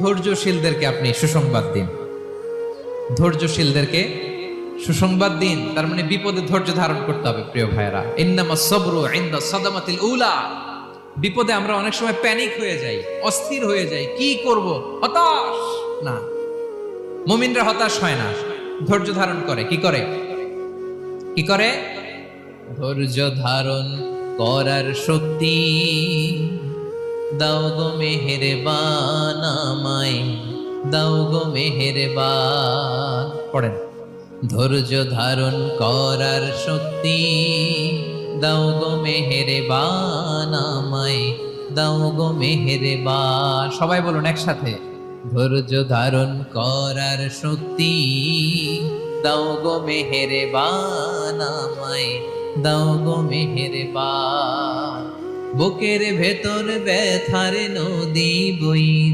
ধৈর্যশীলদেরকে আপনি সুসংবাদ দিন। ধৈর্যশীলদেরকে সুসংবাদ দিন, তার মানে বিপদে ধৈর্য ধারণ করতে হবে। প্রিয় ভাইয়েরা, ইন্নামাস সাবরু ইনদা সাদামাতিল উলা। বিপদে আমরা অনেক সময় প্যানিক হয়ে যাই, অস্থির হয়ে যাই, কি করব, হতাশ। না, মুমিনরা হতাশ হয় না, ধৈর্য ধারণ করে। কি করে? কি করে? ধৈর্য ধারণ করার শক্তি দাও গো মেহেরবান আমায়, দাও গো মেহেরবান। পড়েন, ধৈর্য ধারণ করার শক্তি দাও গো মেহেরবান আমায়, দাও গো মেহেরবান। সবাই বলুন একসাথে, ধৈর্য ধারণ করার শক্তি দাও গো মেহেরবান আমায়, দাও গো মেহেরবান। বুকের ভেতর ব্যথার নদী বইছে।